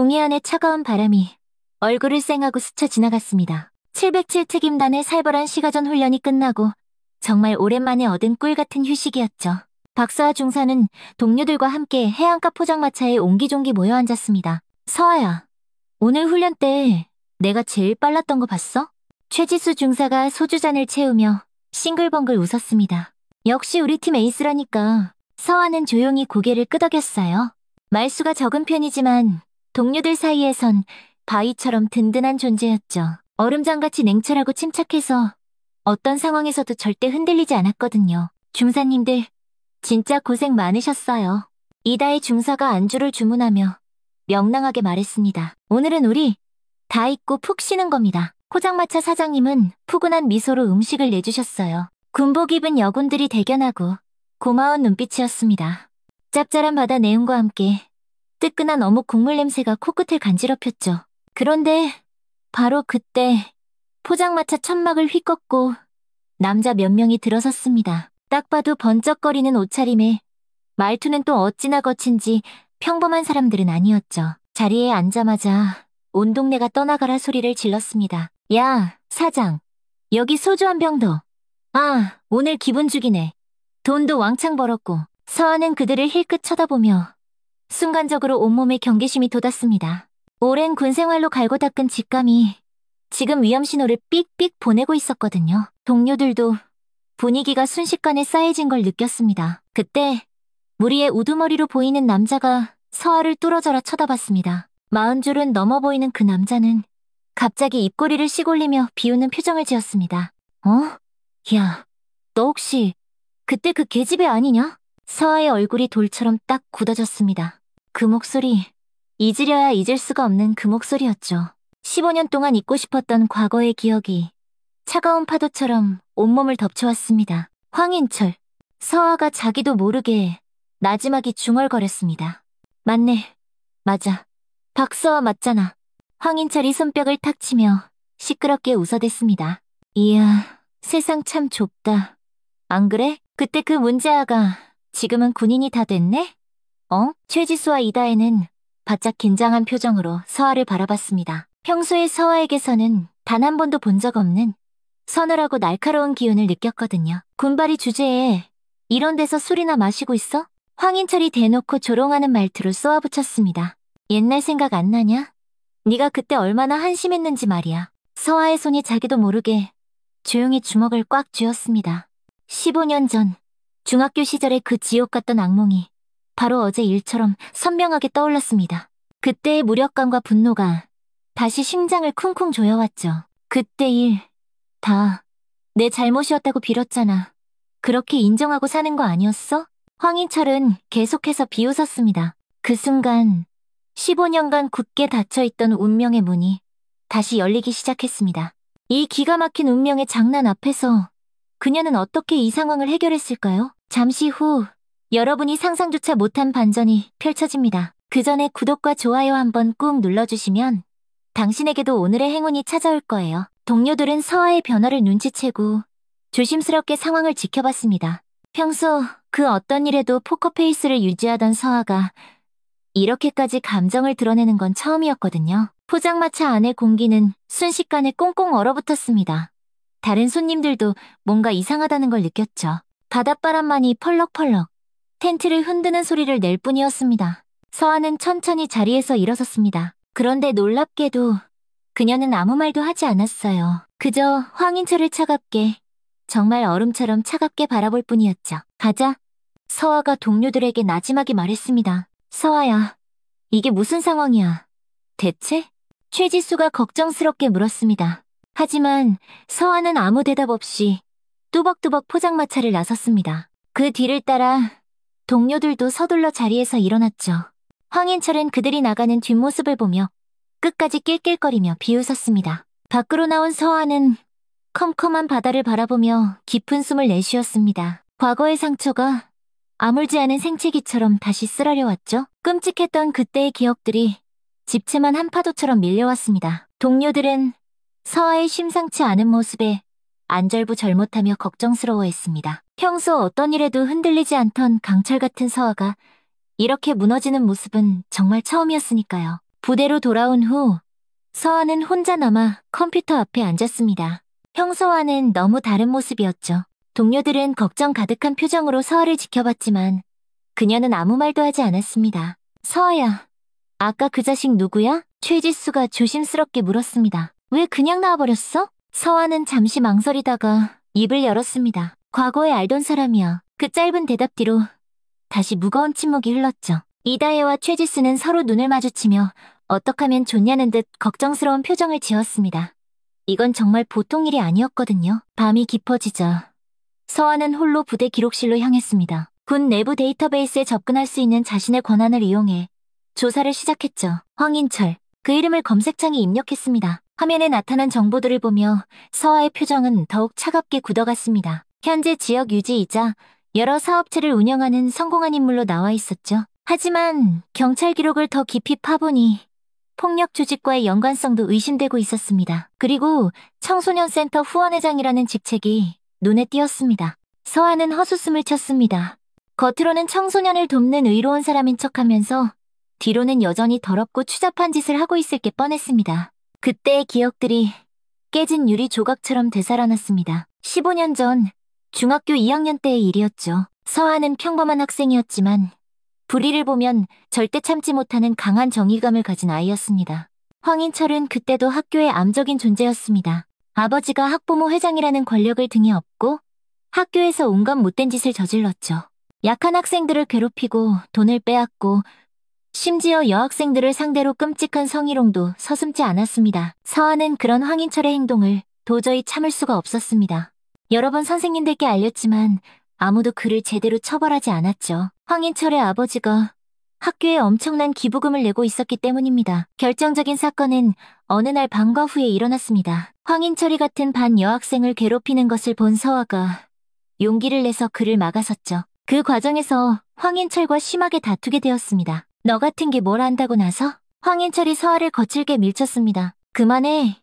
동해안의 차가운 바람이 얼굴을 쌩하고 스쳐 지나갔습니다. 707 특임단의 살벌한 시가전 훈련이 끝나고 정말 오랜만에 얻은 꿀 같은 휴식이었죠. 박사와 중사는 동료들과 함께 해안가 포장마차에 옹기종기 모여 앉았습니다. 서아야, 오늘 훈련 때 내가 제일 빨랐던 거 봤어? 최지수 중사가 소주잔을 채우며 싱글벙글 웃었습니다. 역시 우리 팀 에이스라니까. 서아는 조용히 고개를 끄덕였어요. 말수가 적은 편이지만 동료들 사이에선 바위처럼 든든한 존재였죠. 얼음장같이 냉철하고 침착해서 어떤 상황에서도 절대 흔들리지 않았거든요. 중사님들, 진짜 고생 많으셨어요. 이다희 중사가 안주를 주문하며 명랑하게 말했습니다. 오늘은 우리 다 잊고 푹 쉬는 겁니다. 포장마차 사장님은 푸근한 미소로 음식을 내주셨어요. 군복 입은 여군들이 대견하고 고마운 눈빛이었습니다. 짭짤한 바다 내음과 함께 뜨끈한 어묵 국물 냄새가 코끝을 간지럽혔죠. 그런데 바로 그때 포장마차 천막을 휘꺾고 남자 몇 명이 들어섰습니다. 딱 봐도 번쩍거리는 옷차림에 말투는 또 어찌나 거친지 평범한 사람들은 아니었죠. 자리에 앉자마자 온 동네가 떠나가라 소리를 질렀습니다. 야, 사장. 여기 소주 한 병 더. 아, 오늘 기분 죽이네. 돈도 왕창 벌었고. 서아는 그들을 힐끗 쳐다보며 순간적으로 온몸에 경계심이 돋았습니다. 오랜 군 생활로 갈고 닦은 직감이 지금 위험 신호를 삑삑 보내고 있었거든요. 동료들도 분위기가 순식간에 싸해진 걸 느꼈습니다. 그때 무리의 우두머리로 보이는 남자가 서아를 뚫어져라 쳐다봤습니다. 40줄은 넘어 보이는 그 남자는 갑자기 입꼬리를 씨골리며 비웃는 표정을 지었습니다. 야, 너 혹시 그때 그 계집애 아니냐? 서아의 얼굴이 돌처럼 딱 굳어졌습니다. 그 목소리, 잊으려야 잊을 수가 없는 그 목소리였죠. 15년 동안 잊고 싶었던 과거의 기억이 차가운 파도처럼 온몸을 덮쳐왔습니다. 황인철. 서아가 자기도 모르게 나지막이 중얼거렸습니다. 맞네. 맞아. 박서아 맞잖아. 황인철이 손뼉을 탁 치며 시끄럽게 웃어댔습니다. 이야, 세상 참 좁다. 안 그래? 그때 그 문제아가 지금은 군인이 다 됐네? 최지수와 이다혜는 바짝 긴장한 표정으로 서아를 바라봤습니다. 평소에 서아에게서는 단 한 번도 본 적 없는 서늘하고 날카로운 기운을 느꼈거든요. 군발이 주제에 이런 데서 술이나 마시고 있어? 황인철이 대놓고 조롱하는 말투로 쏘아붙였습니다. 옛날 생각 안 나냐? 네가 그때 얼마나 한심했는지 말이야. 서아의 손이 자기도 모르게 조용히 주먹을 꽉 쥐었습니다. 15년 전 중학교 시절의 그 지옥 같던 악몽이 바로 어제 일처럼 선명하게 떠올랐습니다. 그때의 무력감과 분노가 다시 심장을 쿵쿵 조여왔죠. 그때 일 다 내 잘못이었다고 빌었잖아. 그렇게 인정하고 사는 거 아니었어? 황인철은 계속해서 비웃었습니다. 그 순간 15년간 굳게 닫혀있던 운명의 문이 다시 열리기 시작했습니다. 이 기가 막힌 운명의 장난 앞에서 그녀는 어떻게 이 상황을 해결했을까요? 잠시 후 여러분이 상상조차 못한 반전이 펼쳐집니다. 그 전에 구독과 좋아요 한번 꾹 눌러주시면 당신에게도 오늘의 행운이 찾아올 거예요. 동료들은 서아의 변화를 눈치채고 조심스럽게 상황을 지켜봤습니다. 평소 그 어떤 일에도 포커페이스를 유지하던 서아가 이렇게까지 감정을 드러내는 건 처음이었거든요. 포장마차 안의 공기는 순식간에 꽁꽁 얼어붙었습니다. 다른 손님들도 뭔가 이상하다는 걸 느꼈죠. 바닷바람만이 펄럭펄럭 텐트를 흔드는 소리를 낼 뿐이었습니다. 서아는 천천히 자리에서 일어섰습니다. 그런데 놀랍게도 그녀는 아무 말도 하지 않았어요. 그저 황인철을 차갑게, 정말 얼음처럼 차갑게 바라볼 뿐이었죠. 가자. 서아가 동료들에게 나지막이 말했습니다. 서아야, 이게 무슨 상황이야? 대체? 최지수가 걱정스럽게 물었습니다. 하지만 서아는 아무 대답 없이 뚜벅뚜벅 포장마차를 나섰습니다. 그 뒤를 따라 동료들도 서둘러 자리에서 일어났죠. 황인철은 그들이 나가는 뒷모습을 보며 끝까지 낄낄거리며 비웃었습니다. 밖으로 나온 서아는 컴컴한 바다를 바라보며 깊은 숨을 내쉬었습니다. 과거의 상처가 아물지 않은 생채기처럼 다시 쓰라려왔죠. 끔찍했던 그때의 기억들이 집채만 한 파도처럼 밀려왔습니다. 동료들은 서아의 심상치 않은 모습에 안절부절못하며 걱정스러워했습니다. 평소 어떤 일에도 흔들리지 않던 강철 같은 서아가 이렇게 무너지는 모습은 정말 처음이었으니까요. 부대로 돌아온 후 서아는 혼자 남아 컴퓨터 앞에 앉았습니다. 평소와는 너무 다른 모습이었죠. 동료들은 걱정 가득한 표정으로 서아를 지켜봤지만 그녀는 아무 말도 하지 않았습니다. 서아야, 아까 그 자식 누구야? 최지수가 조심스럽게 물었습니다. 왜 그냥 나와버렸어? 서아는 잠시 망설이다가 입을 열었습니다. 과거에 알던 사람이야. 그 짧은 대답 뒤로 다시 무거운 침묵이 흘렀죠. 이다혜와 최지수는 서로 눈을 마주치며 어떡 하면 좋냐는 듯 걱정스러운 표정을 지었습니다. 이건 정말 보통 일이 아니었거든요. 밤이 깊어지자 서아는 홀로 부대 기록실로 향했습니다. 군 내부 데이터베이스에 접근할 수 있는 자신의 권한을 이용해 조사를 시작했죠. 황인철, 그 이름을 검색창에 입력했습니다. 화면에 나타난 정보들을 보며 서아의 표정은 더욱 차갑게 굳어갔습니다. 현재 지역 유지이자 여러 사업체를 운영하는 성공한 인물로 나와 있었죠. 하지만 경찰 기록을 더 깊이 파보니 폭력 조직과의 연관성도 의심되고 있었습니다. 그리고 청소년센터 후원회장이라는 직책이 눈에 띄었습니다. 서아는 헛웃음을 쳤습니다. 겉으로는 청소년을 돕는 의로운 사람인 척하면서 뒤로는 여전히 더럽고 추잡한 짓을 하고 있을 게 뻔했습니다. 그때의 기억들이 깨진 유리 조각처럼 되살아났습니다. 15년 전 중학교 2학년 때의 일이었죠. 서아는 평범한 학생이었지만 불의를 보면 절대 참지 못하는 강한 정의감을 가진 아이였습니다. 황인철은 그때도 학교의 암적인 존재였습니다. 아버지가 학부모 회장이라는 권력을 등에 업고 학교에서 온갖 못된 짓을 저질렀죠. 약한 학생들을 괴롭히고 돈을 빼앗고 심지어 여학생들을 상대로 끔찍한 성희롱도 서슴지 않았습니다. 서아는 그런 황인철의 행동을 도저히 참을 수가 없었습니다. 여러 번 선생님들께 알렸지만 아무도 그를 제대로 처벌하지 않았죠. 황인철의 아버지가 학교에 엄청난 기부금을 내고 있었기 때문입니다. 결정적인 사건은 어느 날 방과 후에 일어났습니다. 황인철이 같은 반 여학생을 괴롭히는 것을 본 서아가 용기를 내서 그를 막아섰죠. 그 과정에서 황인철과 심하게 다투게 되었습니다. 너 같은 게 뭘 안다고 나서? 황인철이 서아를 거칠게 밀쳤습니다. 그만해.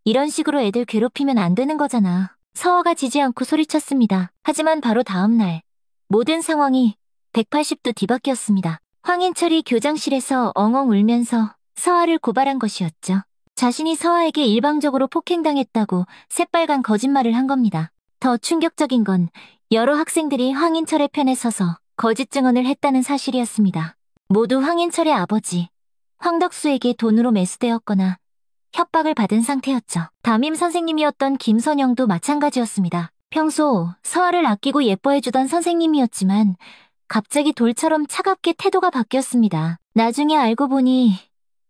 이런 식으로 애들 괴롭히면 안 되는 거잖아. 서아가 지지 않고 소리쳤습니다. 하지만 바로 다음 날 모든 상황이 180도 뒤바뀌었습니다. 황인철이 교장실에서 엉엉 울면서 서아를 고발한 것이었죠. 자신이 서아에게 일방적으로 폭행당했다고 새빨간 거짓말을 한 겁니다. 더 충격적인 건 여러 학생들이 황인철의 편에 서서 거짓 증언을 했다는 사실이었습니다. 모두 황인철의 아버지, 황덕수에게 돈으로 매수되었거나 협박을 받은 상태였죠. 담임 선생님이었던 김선영도 마찬가지였습니다. 평소 서아를 아끼고 예뻐해주던 선생님이었지만 갑자기 돌처럼 차갑게 태도가 바뀌었습니다. 나중에 알고 보니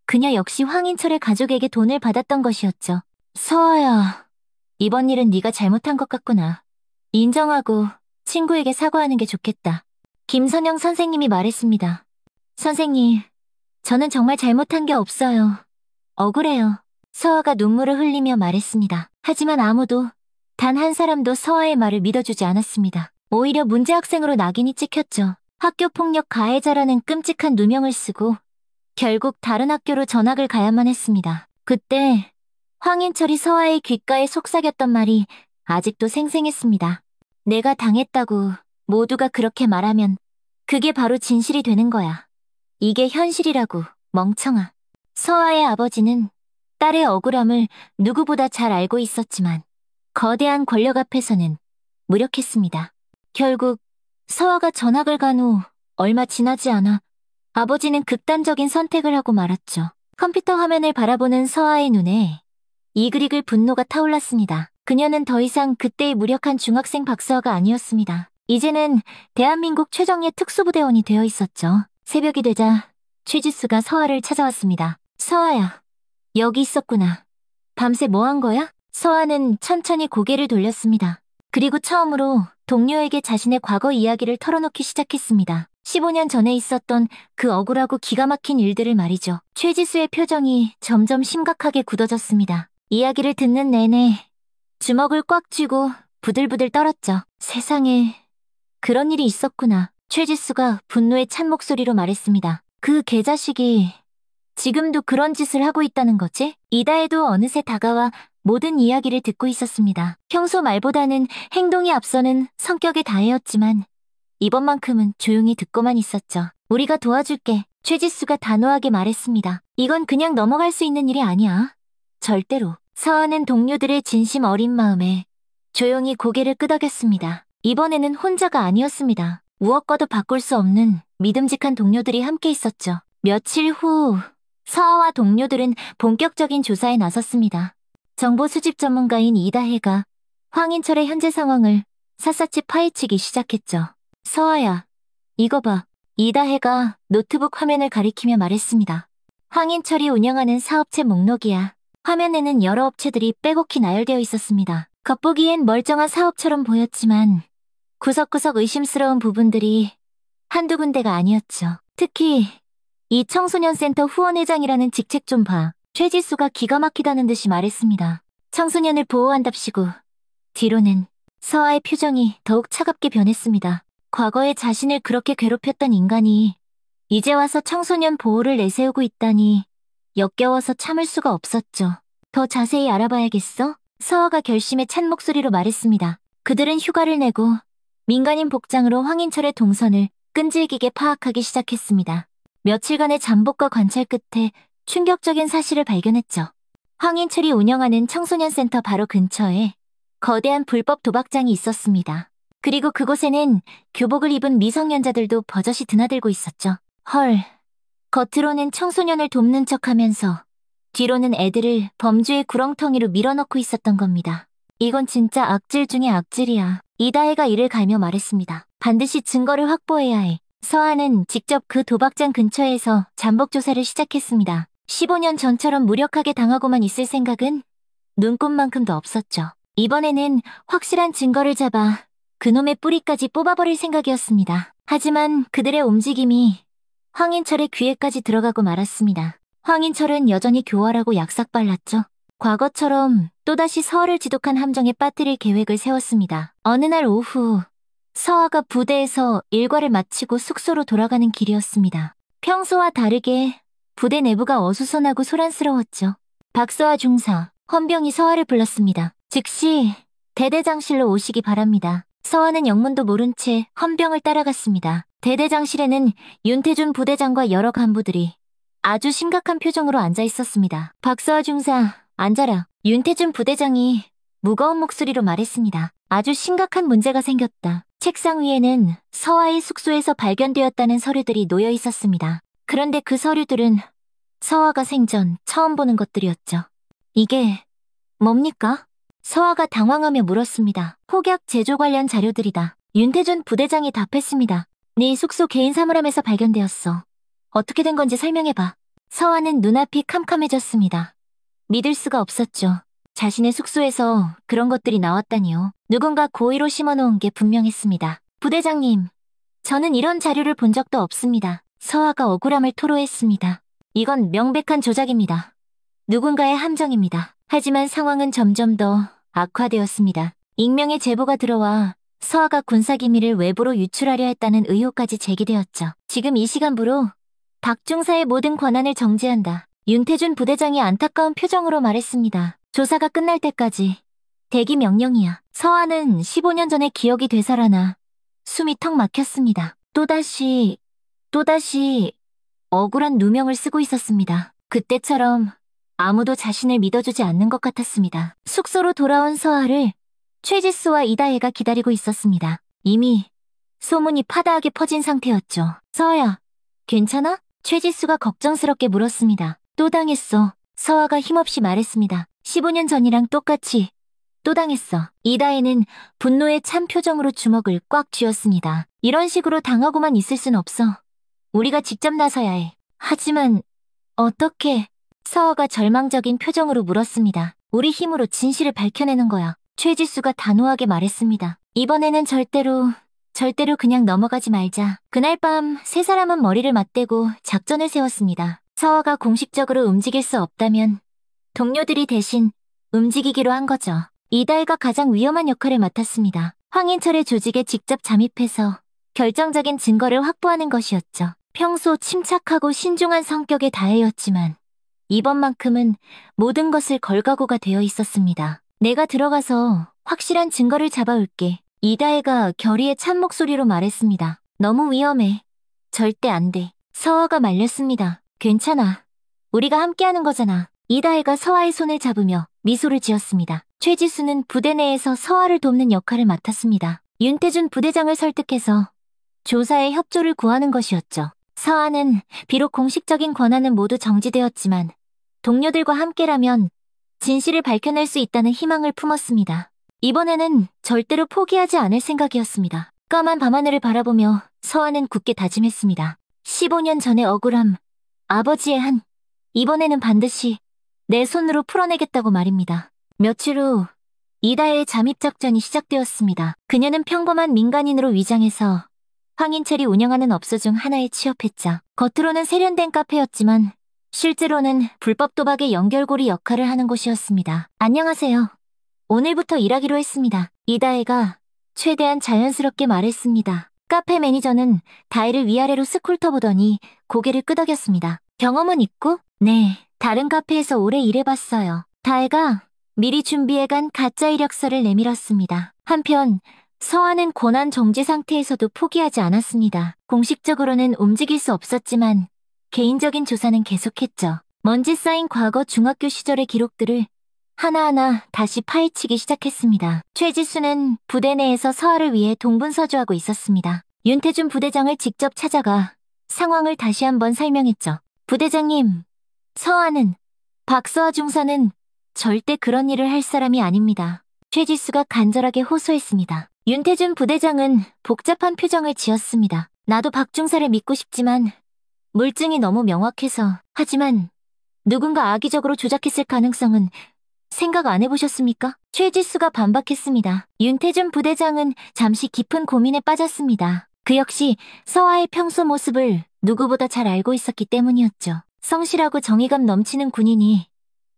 그녀 역시 황인철의 가족에게 돈을 받았던 것이었죠. 서아야, 이번 일은 네가 잘못한 것 같구나. 인정하고 친구에게 사과하는 게 좋겠다. 김선영 선생님이 말했습니다. 선생님, 저는 정말 잘못한 게 없어요. 억울해요. 서아가 눈물을 흘리며 말했습니다. 하지만 아무도, 단 한 사람도 서아의 말을 믿어주지 않았습니다. 오히려 문제 학생으로 낙인이 찍혔죠. 학교폭력 가해자라는 끔찍한 누명을 쓰고 결국 다른 학교로 전학을 가야만 했습니다. 그때 황인철이 서아의 귓가에 속삭였던 말이 아직도 생생했습니다. 내가 당했다고 모두가 그렇게 말하면 그게 바로 진실이 되는 거야. 이게 현실이라고, 멍청아. 서아의 아버지는 딸의 억울함을 누구보다 잘 알고 있었지만 거대한 권력 앞에서는 무력했습니다. 결국 서아가 전학을 간 후 얼마 지나지 않아 아버지는 극단적인 선택을 하고 말았죠. 컴퓨터 화면을 바라보는 서아의 눈에 이글이글 분노가 타올랐습니다. 그녀는 더 이상 그때의 무력한 중학생 박서아가 아니었습니다. 이제는 대한민국 최정예 특수부대원이 되어 있었죠. 새벽이 되자 최지수가 서아를 찾아왔습니다. 서아야, 여기 있었구나. 밤새 뭐 한 거야? 서아는 천천히 고개를 돌렸습니다. 그리고 처음으로 동료에게 자신의 과거 이야기를 털어놓기 시작했습니다. 15년 전에 있었던 그 억울하고 기가 막힌 일들을 말이죠. 최지수의 표정이 점점 심각하게 굳어졌습니다. 이야기를 듣는 내내 주먹을 꽉 쥐고 부들부들 떨었죠. 세상에, 그런 일이 있었구나. 최지수가 분노에 찬 목소리로 말했습니다. 그 개자식이 지금도 그런 짓을 하고 있다는 거지? 이다혜도 어느새 다가와 모든 이야기를 듣고 있었습니다. 평소 말보다는 행동이 앞서는 성격의 다혜였지만 이번만큼은 조용히 듣고만 있었죠. 우리가 도와줄게. 최지수가 단호하게 말했습니다. 이건 그냥 넘어갈 수 있는 일이 아니야. 절대로. 서아는 동료들의 진심 어린 마음에 조용히 고개를 끄덕였습니다. 이번에는 혼자가 아니었습니다. 무엇과도 바꿀 수 없는 믿음직한 동료들이 함께 있었죠. 며칠 후 서아와 동료들은 본격적인 조사에 나섰습니다. 정보 수집 전문가인 이다혜가 황인철의 현재 상황을 샅샅이 파헤치기 시작했죠. 서아야, 이거 봐. 이다혜가 노트북 화면을 가리키며 말했습니다. 황인철이 운영하는 사업체 목록이야. 화면에는 여러 업체들이 빼곡히 나열되어 있었습니다. 겉보기엔 멀쩡한 사업처럼 보였지만 구석구석 의심스러운 부분들이 한두 군데가 아니었죠. 특히 이 청소년센터 후원회장이라는 직책 좀 봐. 최지수가 기가 막히다는 듯이 말했습니다. 청소년을 보호한답시고 뒤로는 서아의 표정이 더욱 차갑게 변했습니다. 과거에 자신을 그렇게 괴롭혔던 인간이 이제 와서 청소년 보호를 내세우고 있다니 역겨워서 참을 수가 없었죠. 더 자세히 알아봐야겠어? 서아가 결심에 찬 목소리로 말했습니다. 그들은 휴가를 내고 민간인 복장으로 황인철의 동선을 끈질기게 파악하기 시작했습니다. 며칠간의 잠복과 관찰 끝에 충격적인 사실을 발견했죠. 황인철이 운영하는 청소년센터 바로 근처에 거대한 불법 도박장이 있었습니다. 그리고 그곳에는 교복을 입은 미성년자들도 버젓이 드나들고 있었죠. 헐, 겉으로는 청소년을 돕는 척하면서 뒤로는 애들을 범죄의 구렁텅이로 밀어넣고 있었던 겁니다. 이건 진짜 악질 중의 악질이야. 이다혜가 이를 갈며 말했습니다. 반드시 증거를 확보해야 해. 서아는 직접 그 도박장 근처에서 잠복 조사를 시작했습니다. 15년 전처럼 무력하게 당하고만 있을 생각은 눈꼽만큼도 없었죠. 이번에는 확실한 증거를 잡아 그놈의 뿌리까지 뽑아버릴 생각이었습니다. 하지만 그들의 움직임이 황인철의 귀에까지 들어가고 말았습니다. 황인철은 여전히 교활하고 약삭빨랐죠. 과거처럼 또다시 서아를 지독한 함정에 빠뜨릴 계획을 세웠습니다. 어느 날 오후 서아가 부대에서 일과를 마치고 숙소로 돌아가는 길이었습니다. 평소와 다르게 부대 내부가 어수선하고 소란스러웠죠. 박서아 중사, 헌병이 서아를 불렀습니다. 즉시 대대장실로 오시기 바랍니다. 서아는 영문도 모른 채 헌병을 따라갔습니다. 대대장실에는 윤태준 부대장과 여러 간부들이 아주 심각한 표정으로 앉아 있었습니다. 박서아 중사, 앉아라. 윤태준 부대장이 무거운 목소리로 말했습니다. 아주 심각한 문제가 생겼다. 책상 위에는 서아의 숙소에서 발견되었다는 서류들이 놓여 있었습니다. 그런데 그 서류들은 서아가 생전 처음 보는 것들이었죠. 이게 뭡니까? 서아가 당황하며 물었습니다. 폭약 제조 관련 자료들이다. 윤태준 부대장이 답했습니다. 네 숙소 개인 사물함에서 발견되었어. 어떻게 된 건지 설명해봐. 서아는 눈앞이 캄캄해졌습니다. 믿을 수가 없었죠. 자신의 숙소에서 그런 것들이 나왔다니요. 누군가 고의로 심어놓은 게 분명했습니다. 부대장님, 저는 이런 자료를 본 적도 없습니다. 서아가 억울함을 토로했습니다. 이건 명백한 조작입니다. 누군가의 함정입니다. 하지만 상황은 점점 더 악화되었습니다. 익명의 제보가 들어와 서아가 군사기밀을 외부로 유출하려 했다는 의혹까지 제기되었죠. 지금 이 시간부로 박 중사의 모든 권한을 정지한다. 윤태준 부대장이 안타까운 표정으로 말했습니다. 조사가 끝날 때까지 대기 명령이야. 서아는 15년 전의 기억이 되살아나 숨이 턱 막혔습니다. 또다시 억울한 누명을 쓰고 있었습니다. 그때처럼 아무도 자신을 믿어주지 않는 것 같았습니다. 숙소로 돌아온 서아를 최지수와 이다혜가 기다리고 있었습니다. 이미 소문이 파다하게 퍼진 상태였죠. 서아야, 괜찮아? 최지수가 걱정스럽게 물었습니다. 또 당했어. 서아가 힘없이 말했습니다. 15년 전이랑 똑같이 또 당했어. 이다혜는 분노에 찬 표정으로 주먹을 꽉 쥐었습니다. 이런 식으로 당하고만 있을 순 없어. 우리가 직접 나서야 해. 하지만 어떻게? 서아가 절망적인 표정으로 물었습니다. 우리 힘으로 진실을 밝혀내는 거야. 최지수가 단호하게 말했습니다. 이번에는 절대로 그냥 넘어가지 말자. 그날 밤 세 사람은 머리를 맞대고 작전을 세웠습니다. 서아가 공식적으로 움직일 수 없다면 동료들이 대신 움직이기로 한 거죠. 이다혜가 가장 위험한 역할을 맡았습니다. 황인철의 조직에 직접 잠입해서 결정적인 증거를 확보하는 것이었죠. 평소 침착하고 신중한 성격의 다혜였지만 이번만큼은 모든 것을 걸 각오가 되어 있었습니다. 내가 들어가서 확실한 증거를 잡아올게. 이다혜가 결의에 찬 목소리로 말했습니다. 너무 위험해. 절대 안 돼. 서아가 말렸습니다. 괜찮아. 우리가 함께하는 거잖아. 이다혜가 서아의 손을 잡으며 미소를 지었습니다. 최지수는 부대 내에서 서아를 돕는 역할을 맡았습니다. 윤태준 부대장을 설득해서 조사에 협조를 구하는 것이었죠. 서아는 비록 공식적인 권한은 모두 정지되었지만 동료들과 함께라면 진실을 밝혀낼 수 있다는 희망을 품었습니다. 이번에는 절대로 포기하지 않을 생각이었습니다. 까만 밤하늘을 바라보며 서아는 굳게 다짐했습니다. 15년 전의 억울함, 아버지의 한, 이번에는 반드시 내 손으로 풀어내겠다고 말입니다. 며칠 후 이다혜의 잠입작전이 시작되었습니다. 그녀는 평범한 민간인으로 위장해서 황인철이 운영하는 업소 중 하나에 취업했자 겉으로는 세련된 카페였지만 실제로는 불법 도박의 연결고리 역할을 하는 곳이었습니다. 안녕하세요. 오늘부터 일하기로 했습니다. 이다혜가 최대한 자연스럽게 말했습니다. 카페 매니저는 다혜를 위아래로 스쿨터 보더니 고개를 끄덕였습니다. 경험은 있고? 네, 다른 카페에서 오래 일해봤어요. 다혜가 미리 준비해간 가짜 이력서를 내밀었습니다. 한편 서아는 고난 정지 상태에서도 포기하지 않았습니다. 공식적으로는 움직일 수 없었지만 개인적인 조사는 계속했죠. 먼지 쌓인 과거 중학교 시절의 기록들을 하나하나 다시 파헤치기 시작했습니다. 최지수는 부대 내에서 서아를 위해 동분서주하고 있었습니다. 윤태준 부대장을 직접 찾아가 상황을 다시 한번 설명했죠. 부대장님, 서아는, 박서아 중사는 절대 그런 일을 할 사람이 아닙니다. 최지수가 간절하게 호소했습니다. 윤태준 부대장은 복잡한 표정을 지었습니다. 나도 박 중사를 믿고 싶지만 물증이 너무 명확해서. 하지만 누군가 악의적으로 조작했을 가능성은 생각 안 해보셨습니까? 최지수가 반박했습니다. 윤태준 부대장은 잠시 깊은 고민에 빠졌습니다. 그 역시 서아의 평소 모습을 누구보다 잘 알고 있었기 때문이었죠. 성실하고 정의감 넘치는 군인이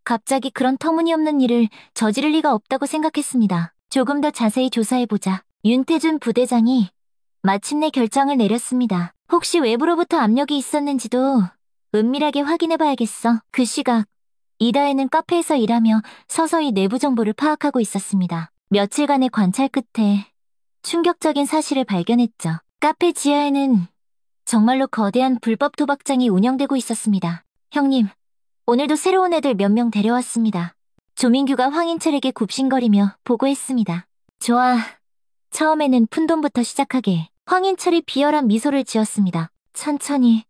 갑자기 그런 터무니없는 일을 저지를 리가 없다고 생각했습니다. 조금 더 자세히 조사해보자. 윤태준 부대장이 마침내 결정을 내렸습니다. 혹시 외부로부터 압력이 있었는지도 은밀하게 확인해봐야겠어. 그 시각 이다혜는 카페에서 일하며 서서히 내부 정보를 파악하고 있었습니다. 며칠간의 관찰 끝에 충격적인 사실을 발견했죠. 카페 지하에는 정말로 거대한 불법 도박장이 운영되고 있었습니다. 형님, 오늘도 새로운 애들 몇 명 데려왔습니다. 조민규가 황인철에게 굽신거리며 보고했습니다. 좋아. 처음에는 푼돈부터 시작하게. 황인철이 비열한 미소를 지었습니다. 천천히,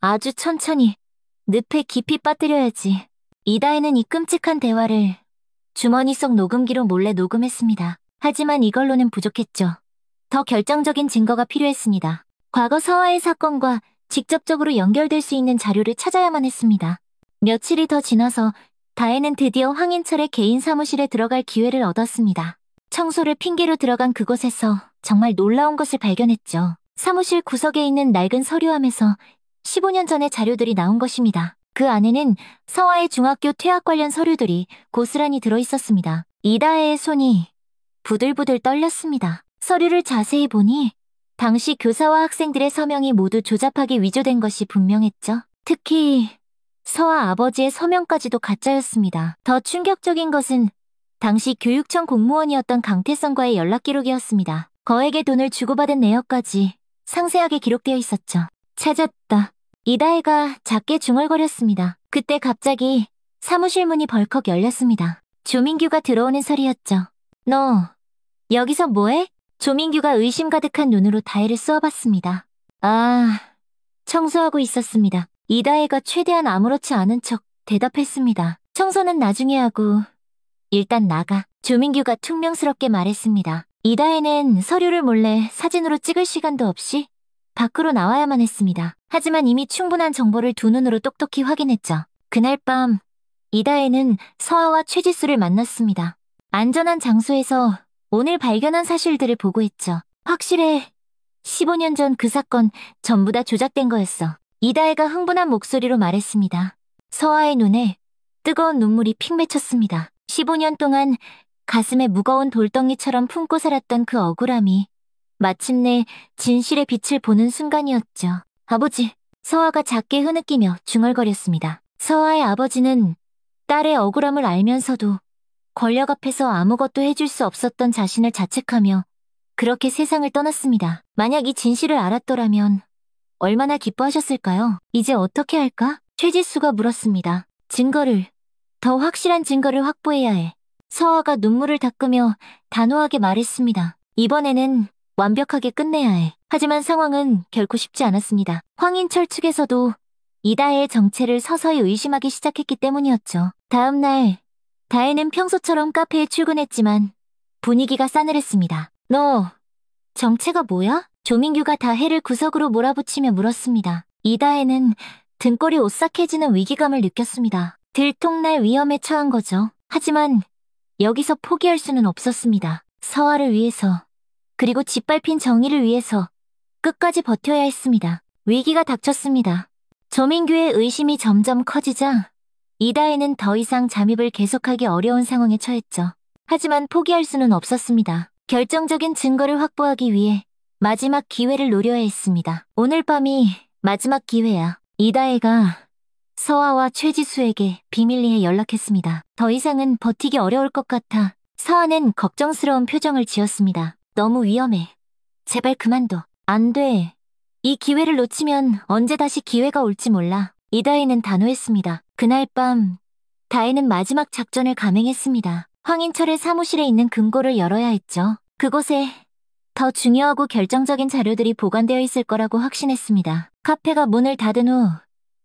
아주 천천히, 늪에 깊이 빠뜨려야지. 이다혜는 이 끔찍한 대화를 주머니 속 녹음기로 몰래 녹음했습니다. 하지만 이걸로는 부족했죠. 더 결정적인 증거가 필요했습니다. 과거 서아의 사건과 직접적으로 연결될 수 있는 자료를 찾아야만 했습니다. 며칠이 더 지나서 다혜는 드디어 황인철의 개인 사무실에 들어갈 기회를 얻었습니다. 청소를 핑계로 들어간 그곳에서 정말 놀라운 것을 발견했죠. 사무실 구석에 있는 낡은 서류함에서 15년 전의 자료들이 나온 것입니다. 그 안에는 서아의 중학교 퇴학 관련 서류들이 고스란히 들어있었습니다. 이다혜의 손이 부들부들 떨렸습니다. 서류를 자세히 보니 당시 교사와 학생들의 서명이 모두 조잡하게 위조된 것이 분명했죠. 특히 서아 아버지의 서명까지도 가짜였습니다. 더 충격적인 것은 당시 교육청 공무원이었던 강태성과의 연락 기록이었습니다. 거액의 돈을 주고받은 내역까지 상세하게 기록되어 있었죠. 찾았다. 이다혜가 작게 중얼거렸습니다. 그때 갑자기 사무실 문이 벌컥 열렸습니다. 조민규가 들어오는 소리였죠. 너 여기서 뭐해? 조민규가 의심 가득한 눈으로 다혜를 쏘아봤습니다. 아, 청소하고 있었습니다. 이다혜가 최대한 아무렇지 않은 척 대답했습니다. 청소는 나중에 하고 일단 나가. 조민규가 퉁명스럽게 말했습니다. 이다혜는 서류를 몰래 사진으로 찍을 시간도 없이 밖으로 나와야만 했습니다. 하지만 이미 충분한 정보를 두 눈으로 똑똑히 확인했죠. 그날 밤 이다혜는 서아와 최지수를 만났습니다. 안전한 장소에서 오늘 발견한 사실들을 보고했죠. 확실해. 15년 전 그 사건 전부 다 조작된 거였어. 이다혜가 흥분한 목소리로 말했습니다. 서아의 눈에 뜨거운 눈물이 픽 맺혔습니다. 15년 동안 가슴에 무거운 돌덩이처럼 품고 살았던 그 억울함이 마침내 진실의 빛을 보는 순간이었죠. 아버지, 서아가 작게 흐느끼며 중얼거렸습니다. 서아의 아버지는 딸의 억울함을 알면서도 권력 앞에서 아무것도 해줄 수 없었던 자신을 자책하며 그렇게 세상을 떠났습니다. 만약 이 진실을 알았더라면 얼마나 기뻐하셨을까요? 이제 어떻게 할까? 최지수가 물었습니다. 증거를, 더 확실한 증거를 확보해야 해. 서아가 눈물을 닦으며 단호하게 말했습니다. 이번에는 완벽하게 끝내야 해. 하지만 상황은 결코 쉽지 않았습니다. 황인철 측에서도 이다혜의 정체를 서서히 의심하기 시작했기 때문이었죠. 다음 날, 다혜는 평소처럼 카페에 출근했지만 분위기가 싸늘했습니다. 너, 정체가 뭐야? 조민규가 다혜를 구석으로 몰아붙이며 물었습니다. 이다혜는 등골이 오싹해지는 위기감을 느꼈습니다. 들통날 위험에 처한 거죠. 하지만 여기서 포기할 수는 없었습니다. 서아를 위해서, 그리고 짓밟힌 정의를 위해서 끝까지 버텨야 했습니다. 위기가 닥쳤습니다. 조민규의 의심이 점점 커지자 이다혜는 더 이상 잠입을 계속하기 어려운 상황에 처했죠. 하지만 포기할 수는 없었습니다. 결정적인 증거를 확보하기 위해 마지막 기회를 노려야 했습니다. 오늘 밤이 마지막 기회야. 이다혜가 서아와 최지수에게 비밀리에 연락했습니다. 더 이상은 버티기 어려울 것 같아 서아는 걱정스러운 표정을 지었습니다. 너무 위험해. 제발 그만둬. 안 돼. 이 기회를 놓치면 언제 다시 기회가 올지 몰라. 이다혜는 단호했습니다. 그날 밤, 다혜는 마지막 작전을 감행했습니다. 황인철의 사무실에 있는 금고를 열어야 했죠. 그곳에 더 중요하고 결정적인 자료들이 보관되어 있을 거라고 확신했습니다. 카페가 문을 닫은 후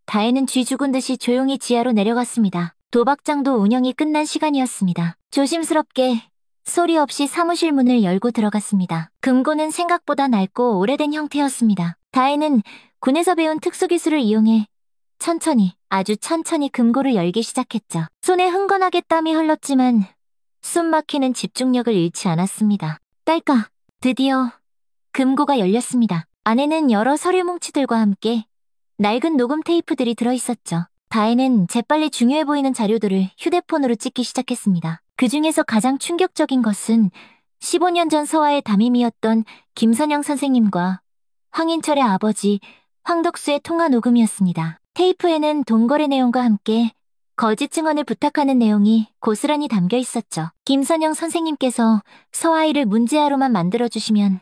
다혜는 쥐 죽은 듯이 조용히 지하로 내려갔습니다. 도박장도 운영이 끝난 시간이었습니다. 조심스럽게 소리 없이 사무실 문을 열고 들어갔습니다. 금고는 생각보다 낡고 오래된 형태였습니다. 다혜는 군에서 배운 특수기술을 이용해 천천히, 아주 천천히 금고를 열기 시작했죠. 손에 흥건하게 땀이 흘렀지만 숨 막히는 집중력을 잃지 않았습니다. 딸까, 드디어 금고가 열렸습니다. 안에는 여러 서류 뭉치들과 함께 낡은 녹음 테이프들이 들어있었죠. 다혜는 재빨리 중요해 보이는 자료들을 휴대폰으로 찍기 시작했습니다. 그 중에서 가장 충격적인 것은 15년 전 서아의 담임이었던 김선영 선생님과 황인철의 아버지 황덕수의 통화 녹음이었습니다. 테이프에는 돈거래 내용과 함께 거짓 증언을 부탁하는 내용이 고스란히 담겨 있었죠. 김선영 선생님께서 서아이를 문제아로만 만들어주시면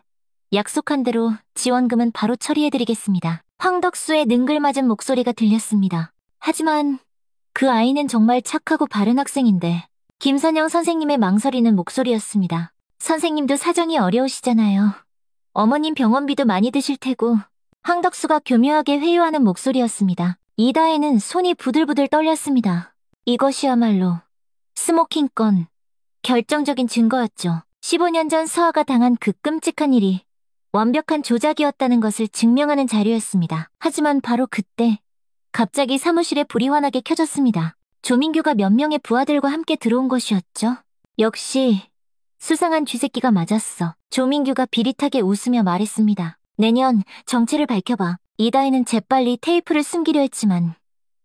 약속한 대로 지원금은 바로 처리해드리겠습니다. 황덕수의 능글맞은 목소리가 들렸습니다. 하지만 그 아이는 정말 착하고 바른 학생인데 김선영 선생님의 망설이는 목소리였습니다. 선생님도 사정이 어려우시잖아요. 어머님 병원비도 많이 드실 테고. 황덕수가 교묘하게 회유하는 목소리였습니다. 이다혜는 손이 부들부들 떨렸습니다. 이것이야말로 스모킹 건 결정적인 증거였죠. 15년 전 서아가 당한 그 끔찍한 일이 완벽한 조작이었다는 것을 증명하는 자료였습니다. 하지만 바로 그때 갑자기 사무실에 불이 환하게 켜졌습니다. 조민규가 몇 명의 부하들과 함께 들어온 것이었죠. 역시 수상한 쥐새끼가 맞았어. 조민규가 비릿하게 웃으며 말했습니다. 내년 정체를 밝혀봐. 이다혜는 재빨리 테이프를 숨기려 했지만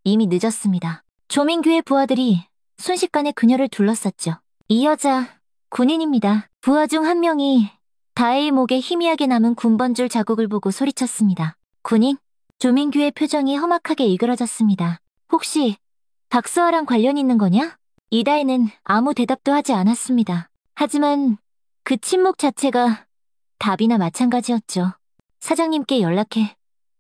이미 늦었습니다. 조민규의 부하들이 순식간에 그녀를 둘러쌌죠. 이 여자 군인입니다. 부하 중 한 명이 다혜의 목에 희미하게 남은 군번줄 자국을 보고 소리쳤습니다. 군인? 조민규의 표정이 험악하게 일그러졌습니다. 혹시 박서아랑 관련 있는 거냐? 이다혜는 아무 대답도 하지 않았습니다. 하지만 그 침묵 자체가 답이나 마찬가지였죠. 사장님께 연락해.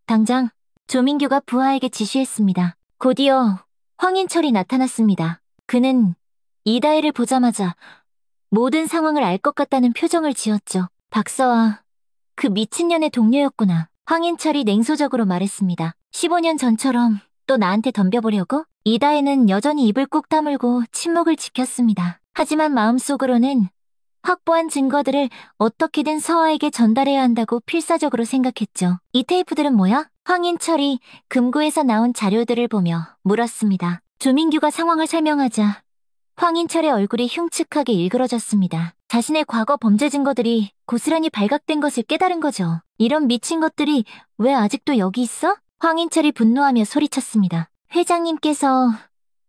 당장. 조민규가 부하에게 지시했습니다. 곧이어 황인철이 나타났습니다. 그는 이다혜를 보자마자 모든 상황을 알 것 같다는 표정을 지었죠. 박서아, 그 미친년의 동료였구나. 황인철이 냉소적으로 말했습니다. 15년 전처럼 또 나한테 덤벼보려고? 이다혜는 여전히 입을 꾹 다물고 침묵을 지켰습니다. 하지만 마음속으로는 확보한 증거들을 어떻게든 서아에게 전달해야 한다고 필사적으로 생각했죠. 이 테이프들은 뭐야? 황인철이 금고에서 나온 자료들을 보며 물었습니다. 조민규가 상황을 설명하자 황인철의 얼굴이 흉측하게 일그러졌습니다. 자신의 과거 범죄 증거들이 고스란히 발각된 것을 깨달은 거죠. 이런 미친 것들이 왜 아직도 여기 있어? 황인철이 분노하며 소리쳤습니다. 회장님께서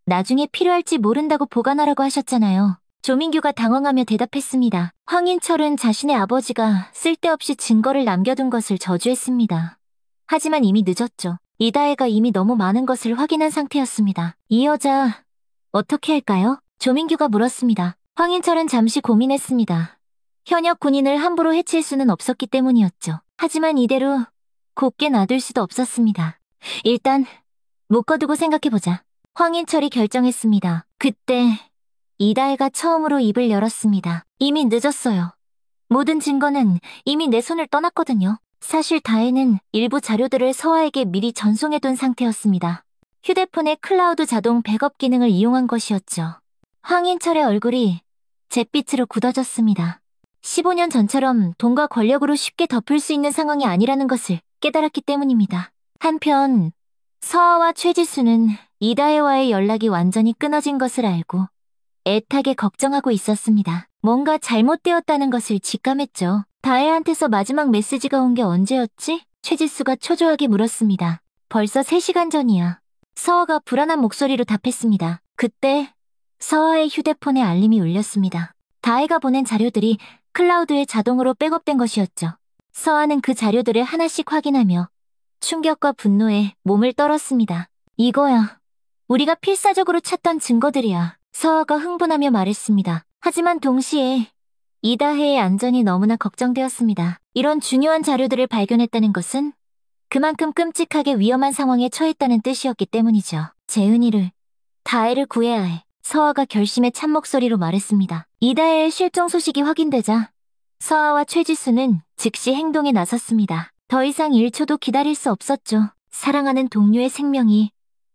나중에 필요할지 모른다고 보관하라고 하셨잖아요. 조민규가 당황하며 대답했습니다. 황인철은 자신의 아버지가 쓸데없이 증거를 남겨둔 것을 저주했습니다. 하지만 이미 늦었죠. 이다혜가 이미 너무 많은 것을 확인한 상태였습니다. 이 여자 어떻게 할까요? 조민규가 물었습니다. 황인철은 잠시 고민했습니다. 현역 군인을 함부로 해칠 수는 없었기 때문이었죠. 하지만 이대로 곱게 놔둘 수도 없었습니다. 일단 묶어두고 생각해보자. 황인철이 결정했습니다. 그때 이다혜가 처음으로 입을 열었습니다. 이미 늦었어요. 모든 증거는 이미 내 손을 떠났거든요. 사실 다혜는 일부 자료들을 서아에게 미리 전송해둔 상태였습니다. 휴대폰의 클라우드 자동 백업 기능을 이용한 것이었죠. 황인철의 얼굴이 잿빛으로 굳어졌습니다. 15년 전처럼 돈과 권력으로 쉽게 덮을 수 있는 상황이 아니라는 것을 깨달았기 때문입니다. 한편 서아와 최지수는 이다혜와의 연락이 완전히 끊어진 것을 알고 애타게 걱정하고 있었습니다. 뭔가 잘못되었다는 것을 직감했죠. 다혜한테서 마지막 메시지가 온 게 언제였지? 최지수가 초조하게 물었습니다. 벌써 3시간 전이야. 서아가 불안한 목소리로 답했습니다. 그때 서아의 휴대폰에 알림이 울렸습니다. 다혜가 보낸 자료들이 클라우드에 자동으로 백업된 것이었죠. 서아는 그 자료들을 하나씩 확인하며 충격과 분노에 몸을 떨었습니다. 이거야. 우리가 필사적으로 찾던 증거들이야. 서아가 흥분하며 말했습니다. 하지만 동시에 이다혜의 안전이 너무나 걱정되었습니다. 이런 중요한 자료들을 발견했다는 것은 그만큼 끔찍하게 위험한 상황에 처했다는 뜻이었기 때문이죠. 재은이를, 다혜를 구해야 해. 서아가 결심의 찬 목소리로 말했습니다. 이다혜의 실종 소식이 확인되자 서아와 최지수는 즉시 행동에 나섰습니다. 더 이상 1초도 기다릴 수 없었죠. 사랑하는 동료의 생명이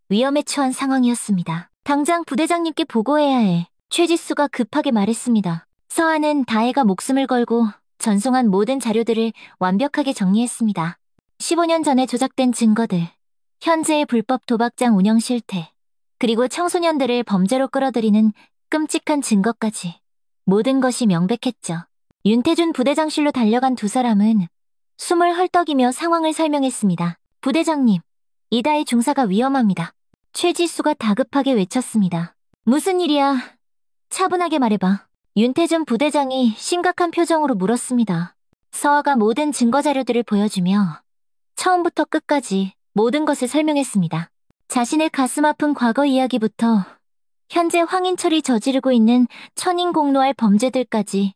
위험에 처한 상황이었습니다. 당장 부대장님께 보고해야 해. 최지수가 급하게 말했습니다. 서아는 다혜가 목숨을 걸고 전송한 모든 자료들을 완벽하게 정리했습니다. 15년 전에 조작된 증거들, 현재의 불법 도박장 운영 실태, 그리고 청소년들을 범죄로 끌어들이는 끔찍한 증거까지 모든 것이 명백했죠. 윤태준 부대장실로 달려간 두 사람은 숨을 헐떡이며 상황을 설명했습니다. 부대장님, 이다혜 중사가 위험합니다. 최지수가 다급하게 외쳤습니다. 무슨 일이야? 차분하게 말해봐. 윤태준 부대장이 심각한 표정으로 물었습니다. 서아가 모든 증거 자료들을 보여주며 처음부터 끝까지 모든 것을 설명했습니다. 자신의 가슴 아픈 과거 이야기부터 현재 황인철이 저지르고 있는 천인공노할 범죄들까지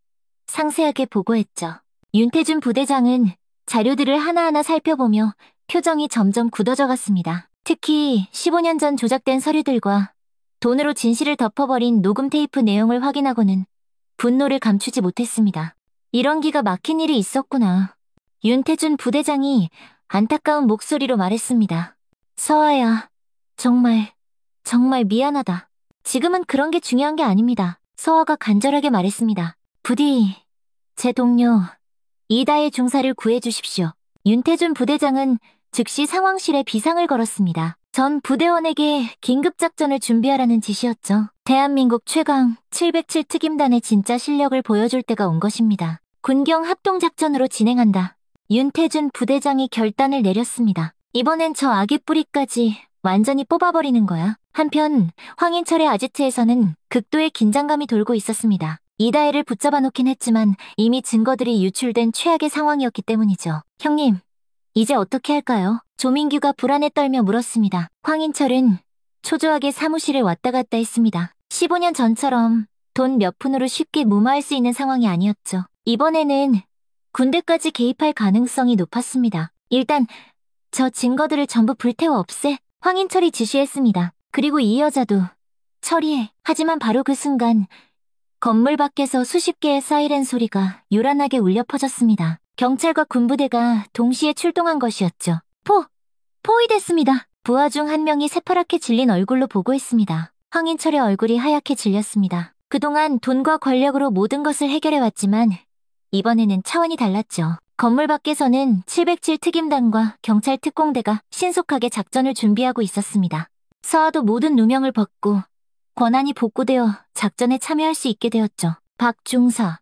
상세하게 보고했죠. 윤태준 부대장은 자료들을 하나하나 살펴보며 표정이 점점 굳어져 갔습니다. 특히 15년 전 조작된 서류들과 돈으로 진실을 덮어버린 녹음 테이프 내용을 확인하고는 분노를 감추지 못했습니다. 이런 기가 막힌 일이 있었구나. 윤태준 부대장이 안타까운 목소리로 말했습니다. 서아야, 정말 미안하다. 지금은 그런 게 중요한 게 아닙니다. 서아가 간절하게 말했습니다. 부디 제 동료 이다혜 중사를 구해주십시오. 윤태준 부대장은 즉시 상황실에 비상을 걸었습니다. 전 부대원에게 긴급작전을 준비하라는 지시였죠. 대한민국 최강 707 특임단의 진짜 실력을 보여줄 때가 온 것입니다. 군경 합동작전으로 진행한다. 윤태준 부대장이 결단을 내렸습니다. 이번엔 저 악의 뿌리까지 완전히 뽑아버리는 거야. 한편 황인철의 아지트에서는 극도의 긴장감이 돌고 있었습니다. 이다혜를 붙잡아 놓긴 했지만 이미 증거들이 유출된 최악의 상황이었기 때문이죠. 형님, 이제 어떻게 할까요? 조민규가 불안에 떨며 물었습니다. 황인철은 초조하게 사무실에 왔다 갔다 했습니다. 15년 전처럼 돈 몇 푼으로 쉽게 무마할 수 있는 상황이 아니었죠. 이번에는 군대까지 개입할 가능성이 높았습니다. 일단 저 증거들을 전부 불태워 없애. 황인철이 지시했습니다. 그리고 이 여자도 처리해. 하지만 바로 그 순간 건물 밖에서 수십 개의 사이렌 소리가 요란하게 울려 퍼졌습니다. 경찰과 군부대가 동시에 출동한 것이었죠. 포위됐습니다. 부하 중 한 명이 새파랗게 질린 얼굴로 보고했습니다. 황인철의 얼굴이 하얗게 질렸습니다. 그동안 돈과 권력으로 모든 것을 해결해왔지만 이번에는 차원이 달랐죠. 건물 밖에서는 707 특임단과 경찰 특공대가 신속하게 작전을 준비하고 있었습니다. 서아도 모든 누명을 벗고 권한이 복구되어 작전에 참여할 수 있게 되었죠. 박 중사,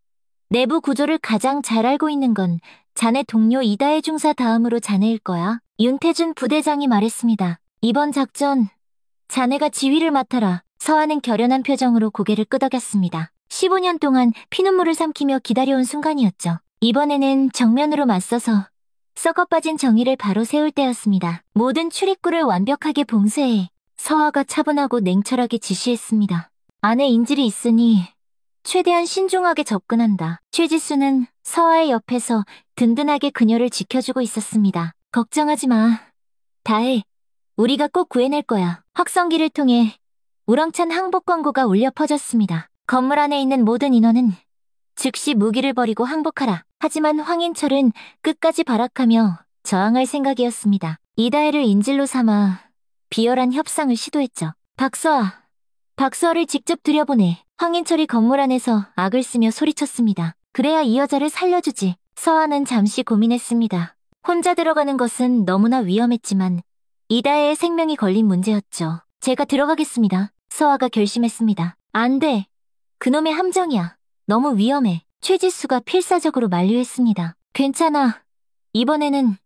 내부 구조를 가장 잘 알고 있는 건 자네 동료 이다혜 중사 다음으로 자네일 거야. 윤태준 부대장이 말했습니다. 이번 작전, 자네가 지휘를 맡아라. 서아는 결연한 표정으로 고개를 끄덕였습니다. 15년 동안 피눈물을 삼키며 기다려온 순간이었죠. 이번에는 정면으로 맞서서 썩어 빠진 정의를 바로 세울 때였습니다. 모든 출입구를 완벽하게 봉쇄해 서아가 차분하고 냉철하게 지시했습니다. 안에 인질이 있으니 최대한 신중하게 접근한다. 최지수는 서아의 옆에서 든든하게 그녀를 지켜주고 있었습니다. 걱정하지 마. 다해. 우리가 꼭 구해낼 거야. 확성기를 통해 우렁찬 항복 권고가 울려 퍼졌습니다. 건물 안에 있는 모든 인원은 즉시 무기를 버리고 항복하라. 하지만 황인철은 끝까지 발악하며 저항할 생각이었습니다. 이다혜를 인질로 삼아 비열한 협상을 시도했죠. 박서아를 직접 들여보내. 황인철이 건물 안에서 악을 쓰며 소리쳤습니다. 그래야 이 여자를 살려주지. 서아는 잠시 고민했습니다. 혼자 들어가는 것은 너무나 위험했지만 이다혜의 생명이 걸린 문제였죠. 제가 들어가겠습니다. 서아가 결심했습니다. 안 돼. 그놈의 함정이야. 너무 위험해. 최지수가 필사적으로 만류했습니다. 괜찮아. 이번에는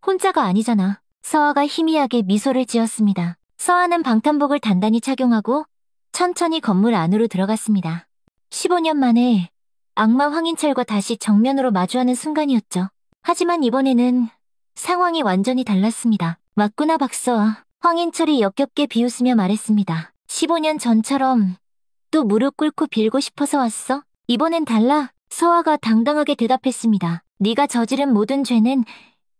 혼자가 아니잖아. 서아가 희미하게 미소를 지었습니다. 서아는 방탄복을 단단히 착용하고 천천히 건물 안으로 들어갔습니다. 15년 만에 악마 황인철과 다시 정면으로 마주하는 순간이었죠. 하지만 이번에는 상황이 완전히 달랐습니다. 맞구나 박서아. 황인철이 역겹게 비웃으며 말했습니다. 15년 전처럼 또 무릎 꿇고 빌고 싶어서 왔어? 이번엔 달라. 서아가 당당하게 대답했습니다. 네가 저지른 모든 죄는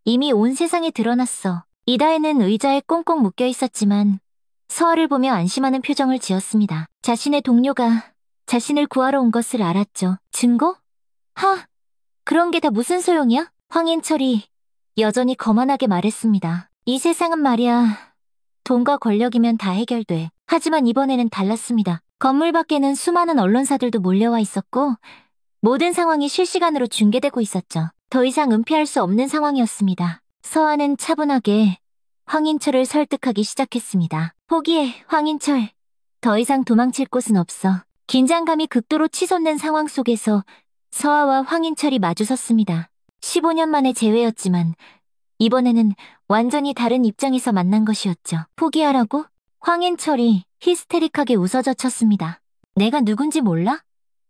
이미 온 세상에 드러났어. 이다혜는 의자에 꽁꽁 묶여 있었지만 서아를 보며 안심하는 표정을 지었습니다. 자신의 동료가 자신을 구하러 온 것을 알았죠. 증거? 그런 게 다 무슨 소용이야? 황인철이 여전히 거만하게 말했습니다. 이 세상은 말이야. 돈과 권력이면 다 해결돼. 하지만 이번에는 달랐습니다. 건물 밖에는 수많은 언론사들도 몰려와 있었고 모든 상황이 실시간으로 중계되고 있었죠. 더 이상 은폐할 수 없는 상황이었습니다. 서아는 차분하게 황인철을 설득하기 시작했습니다. 포기해, 황인철. 더 이상 도망칠 곳은 없어. 긴장감이 극도로 치솟는 상황 속에서 서아와 황인철이 마주섰습니다. 15년 만의 재회였지만 이번에는 완전히 다른 입장에서 만난 것이었죠. 포기하라고? 황인철이 히스테릭하게 웃어젖혔습니다. 내가 누군지 몰라?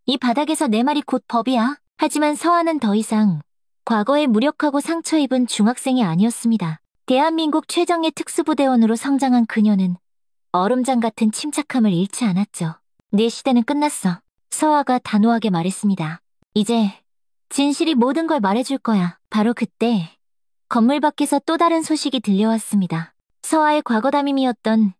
이 바닥에서 내 말이 곧 법이야. 하지만 서아는 더 이상 과거에 무력하고 상처 입은 중학생이 아니었습니다. 대한민국 최정예 특수부대원으로 성장한 그녀는 얼음장 같은 침착함을 잃지 않았죠. 내 시대는 끝났어. 서아가 단호하게 말했습니다. 이제 진실이 모든 걸 말해줄 거야. 바로 그때 건물 밖에서 또 다른 소식이 들려왔습니다. 서아의 과거 담임이었던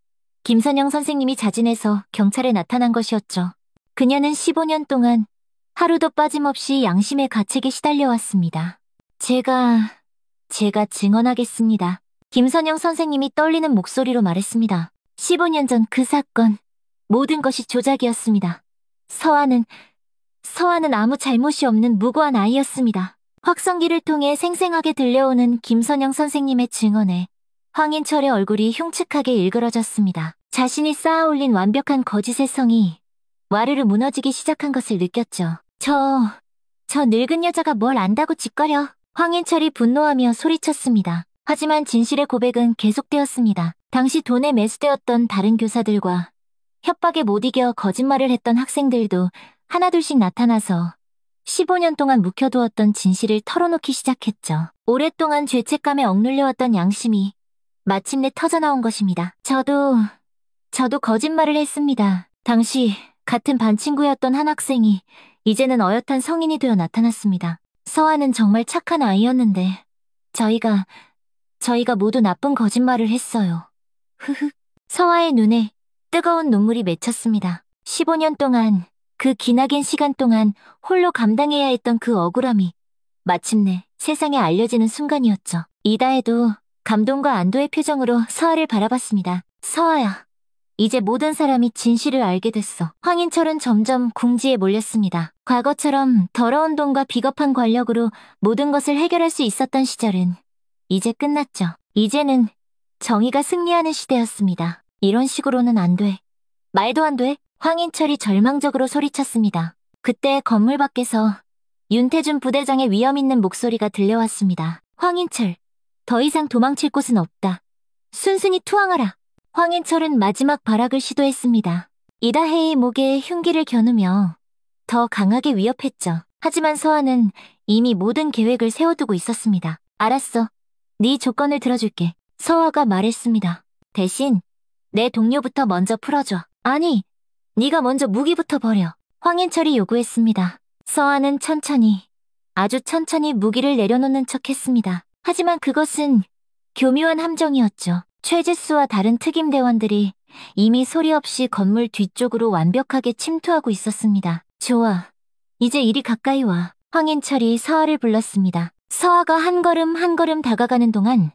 김선영 선생님이 자진해서 경찰에 나타난 것이었죠. 그녀는 15년 동안 하루도 빠짐없이 양심의 가책에 시달려왔습니다. 제가 증언하겠습니다. 김선영 선생님이 떨리는 목소리로 말했습니다. 15년 전 그 사건, 모든 것이 조작이었습니다. 서아는 아무 잘못이 없는 무고한 아이였습니다. 확성기를 통해 생생하게 들려오는 김선영 선생님의 증언에 황인철의 얼굴이 흉측하게 일그러졌습니다. 자신이 쌓아올린 완벽한 거짓의 성이 와르르 무너지기 시작한 것을 느꼈죠. 저 늙은 여자가 뭘 안다고 짓거려. 황인철이 분노하며 소리쳤습니다. 하지만 진실의 고백은 계속되었습니다. 당시 돈에 매수되었던 다른 교사들과 협박에 못 이겨 거짓말을 했던 학생들도 하나둘씩 나타나서 15년 동안 묵혀두었던 진실을 털어놓기 시작했죠. 오랫동안 죄책감에 억눌려왔던 양심이 마침내 터져나온 것입니다. 저도 거짓말을 했습니다. 당시 같은 반 친구였던 한 학생이 이제는 어엿한 성인이 되어 나타났습니다. 서아는 정말 착한 아이였는데 저희가 모두 나쁜 거짓말을 했어요. 서아의 눈에 뜨거운 눈물이 맺혔습니다. 15년 동안 그 기나긴 시간 동안 홀로 감당해야 했던 그 억울함이 마침내 세상에 알려지는 순간이었죠. 이다혜도 감동과 안도의 표정으로 서아를 바라봤습니다. 서아야, 이제 모든 사람이 진실을 알게 됐어. 황인철은 점점 궁지에 몰렸습니다. 과거처럼 더러운 돈과 비겁한 권력으로 모든 것을 해결할 수 있었던 시절은 이제 끝났죠. 이제는 정의가 승리하는 시대였습니다. 이런 식으로는 안 돼. 말도 안 돼. 황인철이 절망적으로 소리쳤습니다. 그때 건물 밖에서 윤태준 부대장의 위험 있는 목소리가 들려왔습니다. 황인철, 더 이상 도망칠 곳은 없다. 순순히 투항하라. 황인철은 마지막 발악을 시도했습니다. 이다혜의 목에 흉기를 겨누며 더 강하게 위협했죠. 하지만 서아는 이미 모든 계획을 세워두고 있었습니다. 알았어. 네 조건을 들어줄게. 서아가 말했습니다. 대신 내 동료부터 먼저 풀어줘. 아니, 네가 먼저 무기부터 버려. 황인철이 요구했습니다. 서아는 천천히, 아주 천천히 무기를 내려놓는 척 했습니다. 하지만 그것은 교묘한 함정이었죠. 최지수와 다른 특임대원들이 이미 소리 없이 건물 뒤쪽으로 완벽하게 침투하고 있었습니다. 좋아. 이제 이리 가까이 와. 황인철이 서아를 불렀습니다. 서아가 한 걸음 한 걸음 다가가는 동안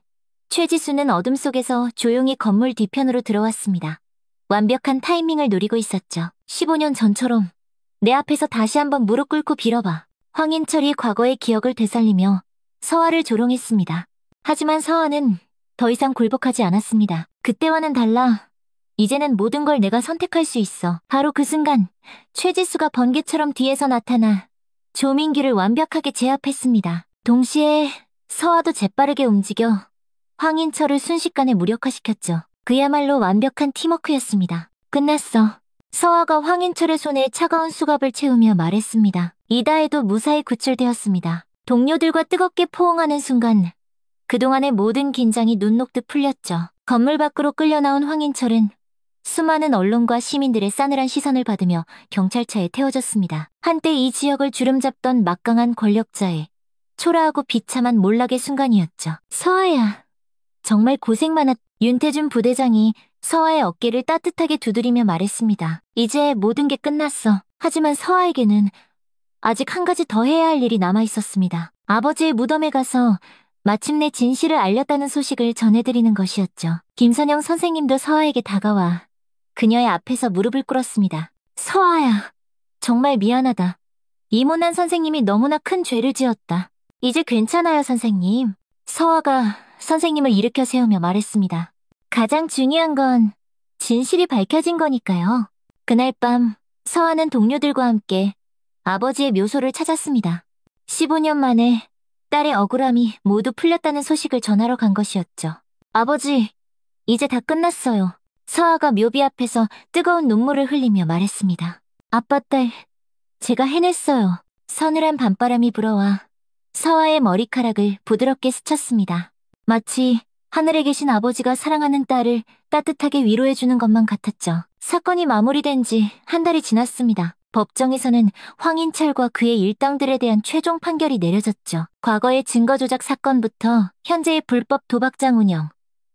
최지수는 어둠 속에서 조용히 건물 뒤편으로 들어왔습니다. 완벽한 타이밍을 노리고 있었죠. 15년 전처럼 내 앞에서 다시 한번 무릎 꿇고 빌어봐. 황인철이 과거의 기억을 되살리며 서아를 조롱했습니다. 하지만 서아는 더 이상 굴복하지 않았습니다. 그때와는 달라. 이제는 모든 걸 내가 선택할 수 있어. 바로 그 순간 최지수가 번개처럼 뒤에서 나타나 조민규를 완벽하게 제압했습니다. 동시에 서아도 재빠르게 움직여 황인철을 순식간에 무력화시켰죠. 그야말로 완벽한 팀워크였습니다. 끝났어. 서아가 황인철의 손에 차가운 수갑을 채우며 말했습니다. 이다혜도 무사히 구출되었습니다. 동료들과 뜨겁게 포옹하는 순간 그동안의 모든 긴장이 눈 녹듯 풀렸죠. 건물 밖으로 끌려 나온 황인철은 수많은 언론과 시민들의 싸늘한 시선을 받으며 경찰차에 태워졌습니다. 한때 이 지역을 주름잡던 막강한 권력자의 초라하고 비참한 몰락의 순간이었죠. 서아야. 정말 고생 많았. 윤태준 부대장이 서아의 어깨를 따뜻하게 두드리며 말했습니다. 이제 모든 게 끝났어. 하지만 서아에게는 아직 한 가지 더 해야 할 일이 남아있었습니다. 아버지의 무덤에 가서 마침내 진실을 알렸다는 소식을 전해드리는 것이었죠. 김선영 선생님도 서아에게 다가와 그녀의 앞에서 무릎을 꿇었습니다. 서아야, 정말 미안하다. 이모난 선생님이 너무나 큰 죄를 지었다. 이제 괜찮아요, 선생님. 서아가 선생님을 일으켜 세우며 말했습니다. 가장 중요한 건 진실이 밝혀진 거니까요. 그날 밤 서아는 동료들과 함께 아버지의 묘소를 찾았습니다. 15년 만에 딸의 억울함이 모두 풀렸다는 소식을 전하러 간 것이었죠. 아버지, 이제 다 끝났어요. 서아가 묘비 앞에서 뜨거운 눈물을 흘리며 말했습니다. 아빠 딸, 제가 해냈어요. 서늘한 밤바람이 불어와 서아의 머리카락을 부드럽게 스쳤습니다. 마치 하늘에 계신 아버지가 사랑하는 딸을 따뜻하게 위로해주는 것만 같았죠. 사건이 마무리된 지 한 달이 지났습니다. 법정에서는 황인철과 그의 일당들에 대한 최종 판결이 내려졌죠. 과거의 증거 조작 사건부터 현재의 불법 도박장 운영,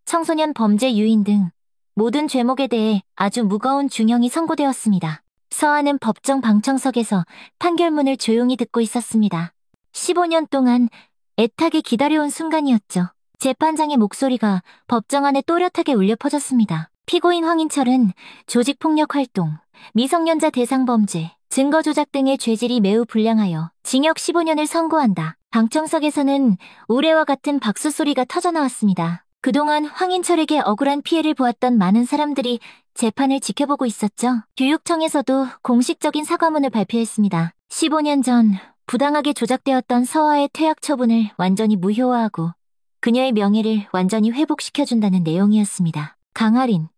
청소년 범죄 유인 등 모든 죄목에 대해 아주 무거운 중형이 선고되었습니다. 서아는 법정 방청석에서 판결문을 조용히 듣고 있었습니다. 15년 동안 애타게 기다려온 순간이었죠. 재판장의 목소리가 법정 안에 또렷하게 울려 퍼졌습니다. 피고인 황인철은 조직폭력 활동, 미성년자 대상 범죄, 증거 조작 등의 죄질이 매우 불량하여 징역 15년을 선고한다. 방청석에서는 우레와 같은 박수 소리가 터져나왔습니다. 그동안 황인철에게 억울한 피해를 보았던 많은 사람들이 재판을 지켜보고 있었죠. 교육청에서도 공식적인 사과문을 발표했습니다. 15년 전 부당하게 조작되었던 서아의 퇴학 처분을 완전히 무효화하고 그녀의 명예를 완전히 회복시켜준다는 내용이었습니다. 강아린,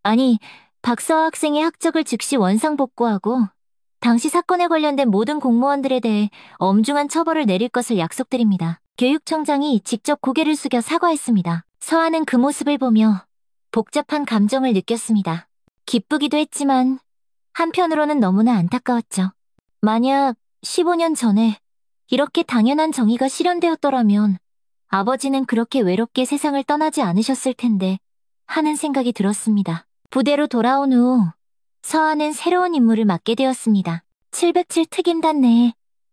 아니 박서아 학생의 학적을 즉시 원상복구하고 당시 사건에 관련된 모든 공무원들에 대해 엄중한 처벌을 내릴 것을 약속드립니다. 교육청장이 직접 고개를 숙여 사과했습니다. 서아는 그 모습을 보며 복잡한 감정을 느꼈습니다. 기쁘기도 했지만 한편으로는 너무나 안타까웠죠. 만약 15년 전에 이렇게 당연한 정의가 실현되었더라면 아버지는 그렇게 외롭게 세상을 떠나지 않으셨을 텐데 하는 생각이 들었습니다. 부대로 돌아온 후 서아는 새로운 임무를 맡게 되었습니다. 707 특임단 내에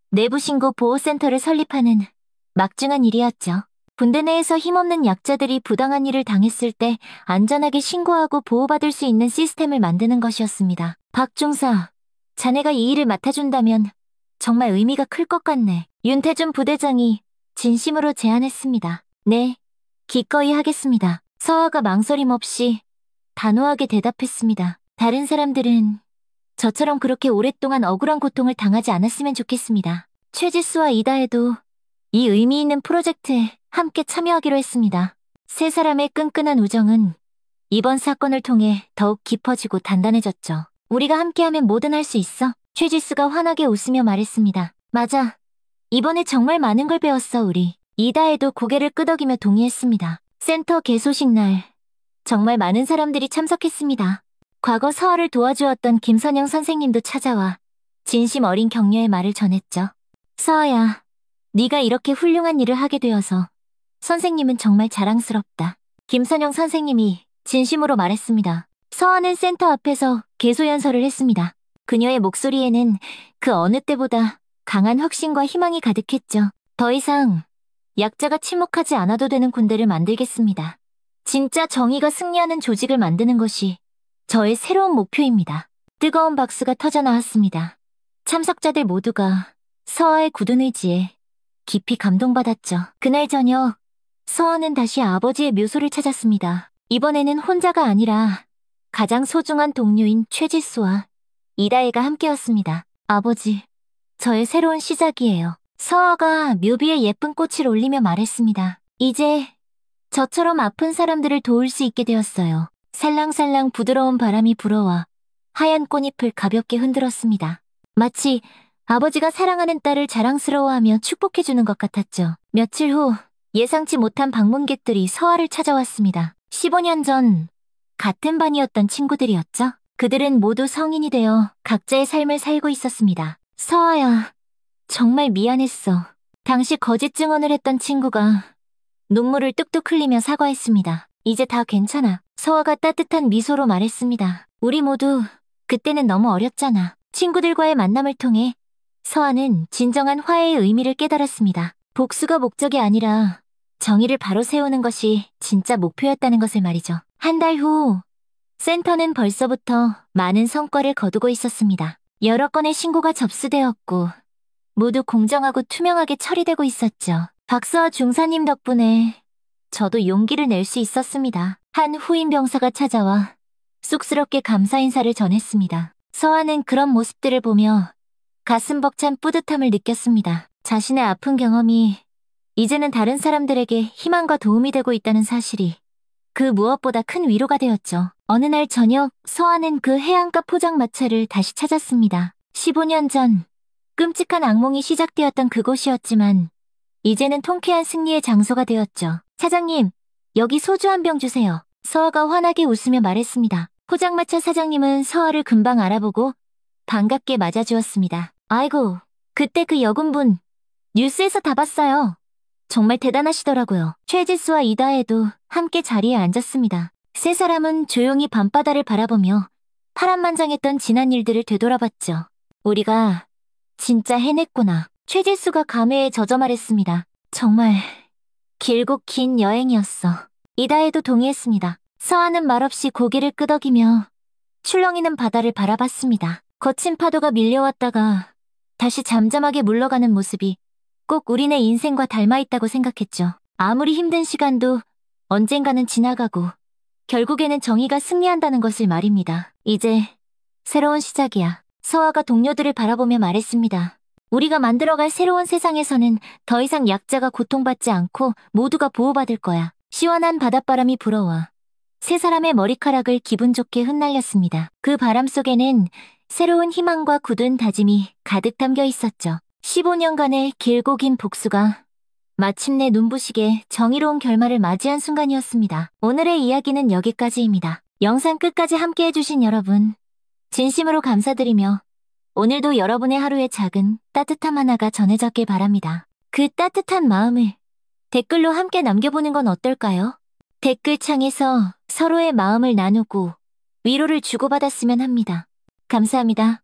내부 신고 보호센터를 설립하는 막중한 일이었죠. 군대 내에서 힘없는 약자들이 부당한 일을 당했을 때 안전하게 신고하고 보호받을 수 있는 시스템을 만드는 것이었습니다. 박 중사, 자네가 이 일을 맡아준다면 정말 의미가 클 것 같네. 윤태준 부대장이 진심으로 제안했습니다. 네, 기꺼이 하겠습니다. 서아가 망설임 없이 단호하게 대답했습니다. 다른 사람들은 저처럼 그렇게 오랫동안 억울한 고통을 당하지 않았으면 좋겠습니다. 최지수와 이다혜도 이 의미 있는 프로젝트에 함께 참여하기로 했습니다. 세 사람의 끈끈한 우정은 이번 사건을 통해 더욱 깊어지고 단단해졌죠. 우리가 함께하면 뭐든 할 수 있어. 최지수가 환하게 웃으며 말했습니다. 맞아. 이번에 정말 많은 걸 배웠어, 우리. 이다혜도 고개를 끄덕이며 동의했습니다. 센터 개소식 날 정말 많은 사람들이 참석했습니다. 과거 서아를 도와주었던 김선영 선생님도 찾아와 진심 어린 격려의 말을 전했죠. 서아야, 네가 이렇게 훌륭한 일을 하게 되어서 선생님은 정말 자랑스럽다. 김선영 선생님이 진심으로 말했습니다. 서아는 센터 앞에서 계소연설을 했습니다. 그녀의 목소리에는 그 어느 때보다 강한 확신과 희망이 가득했죠. 더 이상 약자가 침묵하지 않아도 되는 군대를 만들겠습니다. 진짜 정의가 승리하는 조직을 만드는 것이 저의 새로운 목표입니다. 뜨거운 박수가 터져나왔습니다. 참석자들 모두가 서아의 굳은 의지에 깊이 감동받았죠. 그날 저녁 서아는 다시 아버지의 묘소를 찾았습니다. 이번에는 혼자가 아니라 가장 소중한 동료인 최지수와 이다혜가 함께였습니다. 아버지, 저의 새로운 시작이에요. 서아가 묘비에 예쁜 꽃을 올리며 말했습니다. 이제 저처럼 아픈 사람들을 도울 수 있게 되었어요. 살랑살랑 부드러운 바람이 불어와 하얀 꽃잎을 가볍게 흔들었습니다. 마치 아버지가 사랑하는 딸을 자랑스러워하며 축복해주는 것 같았죠. 며칠 후 예상치 못한 방문객들이 서아를 찾아왔습니다. 15년 전 같은 반이었던 친구들이었죠. 그들은 모두 성인이 되어 각자의 삶을 살고 있었습니다. 서아야, 정말 미안했어. 당시 거짓 증언을 했던 친구가 눈물을 뚝뚝 흘리며 사과했습니다. 이제 다 괜찮아. 서아가 따뜻한 미소로 말했습니다. 우리 모두 그때는 너무 어렸잖아. 친구들과의 만남을 통해 서아는 진정한 화해의 의미를 깨달았습니다. 복수가 목적이 아니라 정의를 바로 세우는 것이 진짜 목표였다는 것을 말이죠. 한 달 후 센터는 벌써부터 많은 성과를 거두고 있었습니다. 여러 건의 신고가 접수되었고 모두 공정하고 투명하게 처리되고 있었죠. 박사와 중사님 덕분에 저도 용기를 낼 수 있었습니다. 한 후임 병사가 찾아와 쑥스럽게 감사 인사를 전했습니다. 서아는 그런 모습들을 보며 가슴 벅찬 뿌듯함을 느꼈습니다. 자신의 아픈 경험이 이제는 다른 사람들에게 희망과 도움이 되고 있다는 사실이 그 무엇보다 큰 위로가 되었죠. 어느 날 저녁 서아는 그 해안가 포장마차를 다시 찾았습니다. 15년 전 끔찍한 악몽이 시작되었던 그곳이었지만 이제는 통쾌한 승리의 장소가 되었죠. 사장님, 여기 소주 한 병 주세요. 서아가 환하게 웃으며 말했습니다. 포장마차 사장님은 서아를 금방 알아보고 반갑게 맞아주었습니다. 아이고, 그때 그 여군분 뉴스에서 다 봤어요. 정말 대단하시더라고요. 최지수와 이다혜도 함께 자리에 앉았습니다. 세 사람은 조용히 밤바다를 바라보며 파란만장했던 지난 일들을 되돌아봤죠. 우리가 진짜 해냈구나. 최지수가 감회에 젖어 말했습니다. 정말 길고 긴 여행이었어. 이다혜도 동의했습니다. 서아는 말없이 고개를 끄덕이며 출렁이는 바다를 바라봤습니다. 거친 파도가 밀려왔다가 다시 잠잠하게 물러가는 모습이 꼭 우리네 인생과 닮아있다고 생각했죠. 아무리 힘든 시간도 언젠가는 지나가고 결국에는 정의가 승리한다는 것을 말입니다. 이제 새로운 시작이야. 서아가 동료들을 바라보며 말했습니다. 우리가 만들어갈 새로운 세상에서는 더 이상 약자가 고통받지 않고 모두가 보호받을 거야. 시원한 바닷바람이 불어와 세 사람의 머리카락을 기분 좋게 흩날렸습니다. 그 바람 속에는 새로운 희망과 굳은 다짐이 가득 담겨 있었죠. 15년간의 길고 긴 복수가 마침내 눈부시게 정의로운 결말을 맞이한 순간이었습니다. 오늘의 이야기는 여기까지입니다. 영상 끝까지 함께해주신 여러분, 진심으로 감사드리며 오늘도 여러분의 하루에 작은 따뜻함 하나가 전해졌길 바랍니다. 그 따뜻한 마음을 댓글로 함께 남겨보는 건 어떨까요? 댓글창에서 서로의 마음을 나누고 위로를 주고받았으면 합니다. 감사합니다.